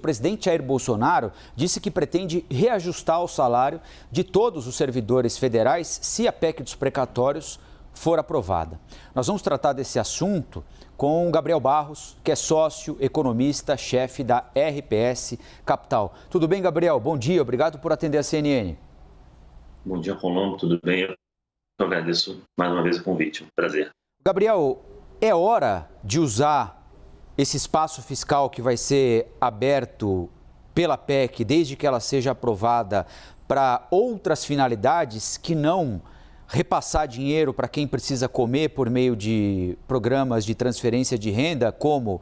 O presidente Jair Bolsonaro disse que pretende reajustar o salário de todos os servidores federais se a PEC dos precatórios for aprovada. Nós vamos tratar desse assunto com o Gabriel Barros, que é sócio, economista, chefe da RPS Capital. Tudo bem, Gabriel? Bom dia, obrigado por atender a CNN. Bom dia, Colombo, tudo bem? Eu agradeço mais uma vez o convite, um prazer. Gabriel, é hora de usar esse espaço fiscal que vai ser aberto pela PEC, desde que ela seja aprovada, para outras finalidades que não repassar dinheiro para quem precisa comer por meio de programas de transferência de renda, como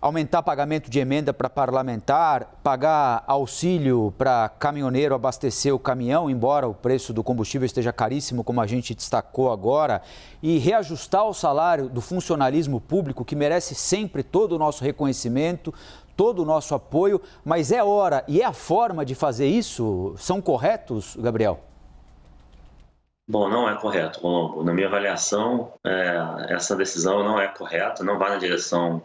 aumentar pagamento de emenda para parlamentar, pagar auxílio para caminhoneiro abastecer o caminhão, embora o preço do combustível esteja caríssimo, como a gente destacou agora, e reajustar o salário do funcionalismo público, que merece sempre todo o nosso reconhecimento, todo o nosso apoio, mas é hora e é a forma de fazer isso? São corretos, Gabriel? Bom, não é correto, Colombo. Na minha avaliação, essa decisão não é correta, não vai na direção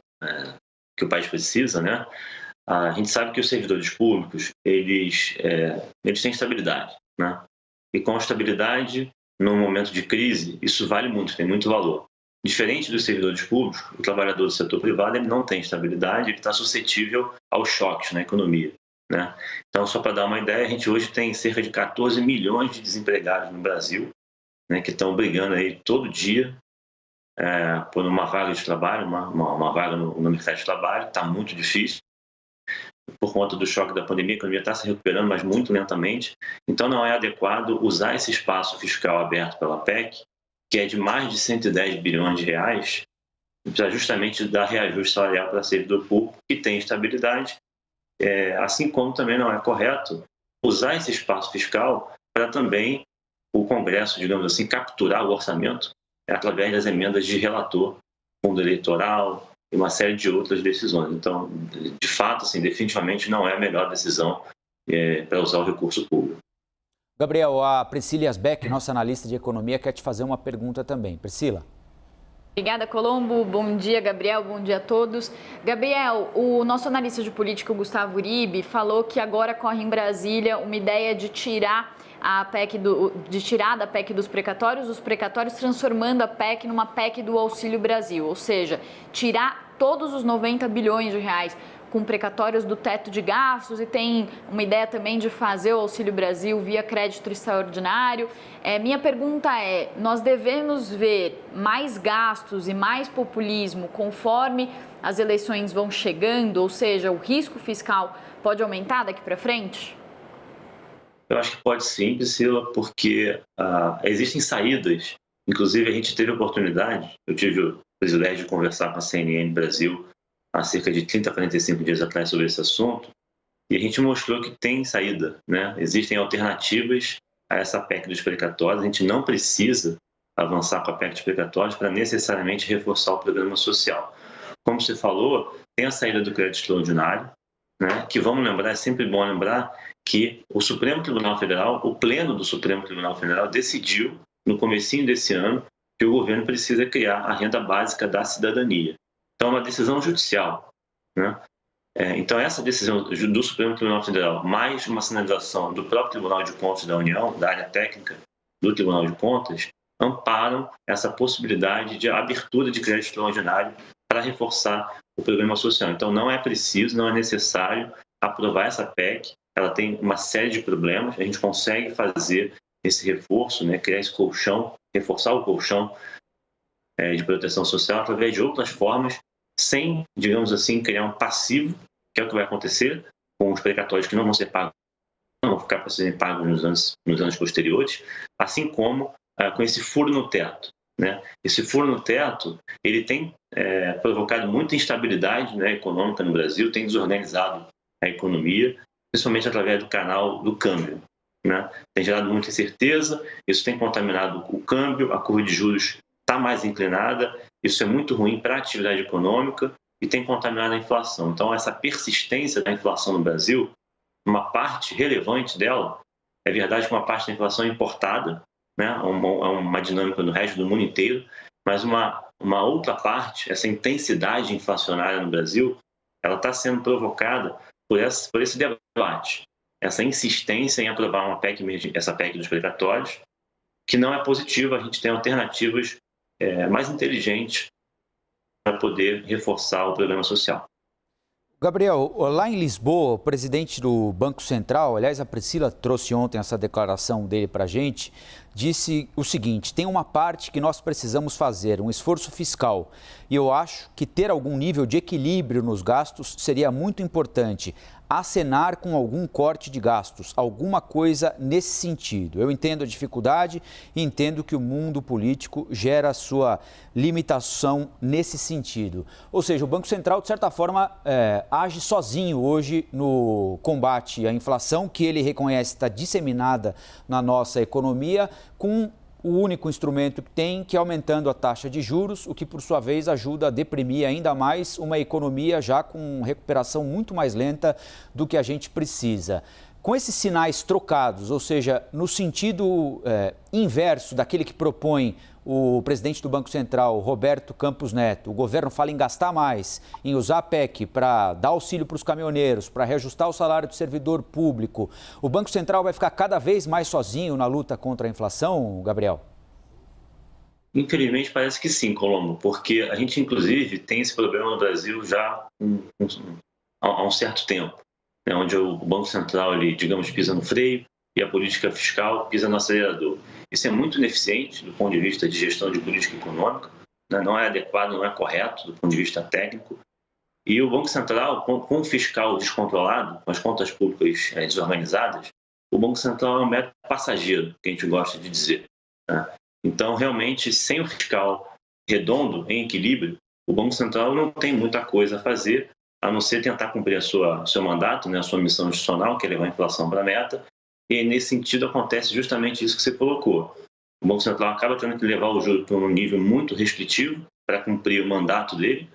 que o país precisa, né? A gente sabe que os servidores públicos, eles têm estabilidade, né? E com a estabilidade, num momento de crise, isso vale muito, tem muito valor. Diferente dos servidores públicos, o trabalhador do setor privado, ele não tem estabilidade, ele está suscetível aos choques na economia, né? Então, só para dar uma ideia, a gente hoje tem cerca de 14 milhões de desempregados no Brasil, né, que estão brigando aí todo dia por uma vaga de trabalho, uma vaga no mercado de trabalho. Está muito difícil por conta do choque da pandemia. A economia está se recuperando, mas muito lentamente. Então, não é adequado usar esse espaço fiscal aberto pela PEC, que é de mais de 110 bilhões de reais, para justamente dar reajuste salarial para servidor público que tem estabilidade, assim como também não é correto usar esse espaço fiscal para também o Congresso, digamos assim, capturar o orçamento através das emendas de relator, fundo eleitoral e uma série de outras decisões. Então, de fato, assim, definitivamente não é a melhor decisão para usar o recurso público. Gabriel, a Priscila Yasbeck, nossa analista de economia, quer te fazer uma pergunta também. Priscila. Obrigada, Colombo. Bom dia, Gabriel. Bom dia a todos. Gabriel, o nosso analista de política, Gustavo Uribe, falou que agora corre em Brasília uma ideia de tirar da PEC dos precatórios, os precatórios, transformando a PEC numa PEC do Auxílio Brasil, ou seja, tirar todos os 90 bilhões de reais com precatórios do teto de gastos, e tem uma ideia também de fazer o Auxílio Brasil via crédito extraordinário. Minha pergunta é, nós devemos ver mais gastos e mais populismo conforme as eleições vão chegando, ou seja, o risco fiscal pode aumentar daqui para frente? Eu acho que pode sim, Priscila, porque existem saídas. Inclusive, a gente teve a oportunidade, eu tive o privilégio de conversar com a CNN Brasil há cerca de 30 a 45 dias atrás sobre esse assunto, e a gente mostrou que tem saída, né? Existem alternativas a essa PEC dos precatórios. A gente não precisa avançar com a PEC dos precatórios para necessariamente reforçar o programa social. Como você falou, tem a saída do crédito extraordinário, né? Que, vamos lembrar, é sempre bom lembrar que o Supremo Tribunal Federal, o Pleno do Supremo Tribunal Federal, decidiu, no comecinho desse ano, que o governo precisa criar a renda básica da cidadania. Então, é uma decisão judicial, né? Então, essa decisão do Supremo Tribunal Federal, mais uma sinalização do próprio Tribunal de Contas da União, da área técnica do Tribunal de Contas, amparam essa possibilidade de abertura de crédito extraordinário para reforçar o programa social. Então, não é preciso, não é necessário aprovar essa PEC. Ela tem uma série de problemas. A gente consegue fazer esse reforço, né, criar esse colchão, reforçar o colchão de proteção social através de outras formas, sem, digamos assim, criar um passivo, que é o que vai acontecer com os precatórios que não vão ser pagos, não vão ficar para serem pagos nos anos posteriores, assim como com esse furo no teto, né? Esse furo no teto, ele tem provocado muita instabilidade, né, econômica no Brasil, tem desorganizado a economia, principalmente através do canal do câmbio, né? Tem gerado muita incerteza, isso tem contaminado o câmbio, a curva de juros está mais inclinada, isso é muito ruim para a atividade econômica e tem contaminado a inflação. Então, essa persistência da inflação no Brasil, uma parte relevante dela, é verdade que uma parte da inflação é importada, né? É uma dinâmica no resto do mundo inteiro, mas uma outra parte, essa intensidade inflacionária no Brasil, ela está sendo provocada por esse debate, essa insistência em aprovar essa PEC dos precatórios, que não é positiva. A gente tem alternativas mais inteligentes para poder reforçar o programa social. Gabriel, lá em Lisboa, o presidente do Banco Central, aliás, a Priscila trouxe ontem essa declaração dele para a gente, disse o seguinte: tem uma parte que nós precisamos fazer, um esforço fiscal. E eu acho que ter algum nível de equilíbrio nos gastos seria muito importante. Acenar com algum corte de gastos, alguma coisa nesse sentido. Eu entendo a dificuldade e entendo que o mundo político gera a sua limitação nesse sentido. Ou seja, o Banco Central, de certa forma, age sozinho hoje no combate à inflação, que ele reconhece está disseminada na nossa economia, com o único instrumento que tem, que é aumentando a taxa de juros, o que, por sua vez, ajuda a deprimir ainda mais uma economia já com recuperação muito mais lenta do que a gente precisa. Com esses sinais trocados, ou seja, no sentido inverso daquele que propõe o presidente do Banco Central, Roberto Campos Neto, o governo fala em gastar mais, em usar a PEC para dar auxílio para os caminhoneiros, para reajustar o salário do servidor público, o Banco Central vai ficar cada vez mais sozinho na luta contra a inflação, Gabriel? Infelizmente parece que sim, Colombo, porque a gente inclusive tem esse problema no Brasil já há um certo tempo, né, onde o Banco Central, ele, digamos, pisa no freio e a política fiscal pisa no acelerador. Isso é muito ineficiente do ponto de vista de gestão de política econômica, né? Não é adequado, não é correto do ponto de vista técnico. E o Banco Central, com o fiscal descontrolado, com as contas públicas desorganizadas, o Banco Central é um mero passageiro, que a gente gosta de dizer, né? Então, realmente, sem o fiscal redondo, em equilíbrio, o Banco Central não tem muita coisa a fazer, a não ser tentar cumprir seu mandato, né, a sua missão institucional, que é levar a inflação para a meta. E nesse sentido acontece justamente isso que você colocou. O Banco Central acaba tendo que levar o juro para um nível muito restritivo para cumprir o mandato dele.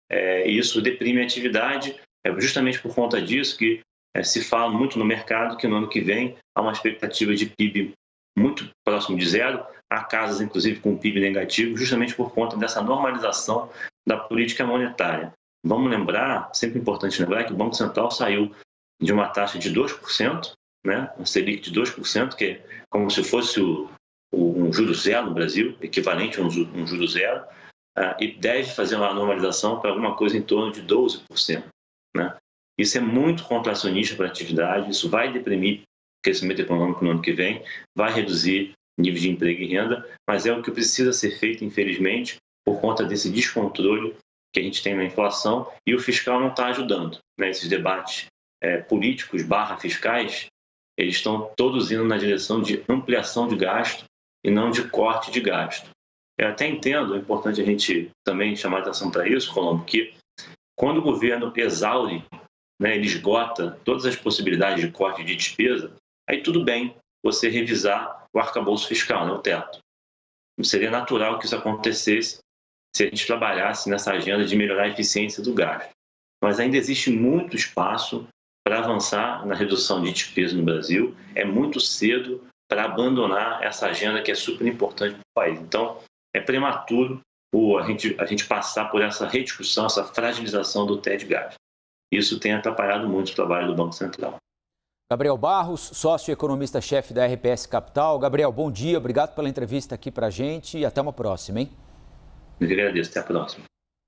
E isso deprime a atividade. É justamente por conta disso que se fala muito no mercado que no ano que vem há uma expectativa de PIB muito próximo de zero. Há casas, inclusive, com PIB negativo, justamente por conta dessa normalização da política monetária. Vamos lembrar, sempre importante lembrar, que o Banco Central saiu de uma taxa de 2%, né, um Selic de 2%, que é como se fosse um juro zero no Brasil, equivalente a um juro zero, e deve fazer uma normalização para alguma coisa em torno de 12%. Né? Isso é muito contracionista para a atividade, isso vai deprimir o crescimento econômico no ano que vem, vai reduzir nível de emprego e renda, mas é o que precisa ser feito, infelizmente, por conta desse descontrole que a gente tem na inflação, e o fiscal não está ajudando. Né? Esses debates políticos / fiscais, eles estão todos indo na direção de ampliação de gasto e não de corte de gasto. Eu até entendo, é importante a gente também chamar a atenção para isso, Colombo, que quando o governo exaure, né, ele esgota todas as possibilidades de corte de despesa, aí tudo bem você revisar o arcabouço fiscal, né, o teto. Seria natural que isso acontecesse se a gente trabalhasse nessa agenda de melhorar a eficiência do gasto. Mas ainda existe muito espaço para avançar na redução de despesa no Brasil. É muito cedo para abandonar essa agenda que é super importante para o país. Então, é prematuro a gente passar por essa rediscussão, essa fragilização do teto de gasto. Isso tem atrapalhado muito o trabalho do Banco Central. Gabriel Barros, sócio e economista-chefe da RPS Capital. Gabriel, bom dia, obrigado pela entrevista aqui para a gente e até uma próxima, hein? Eu agradeço, até a próxima.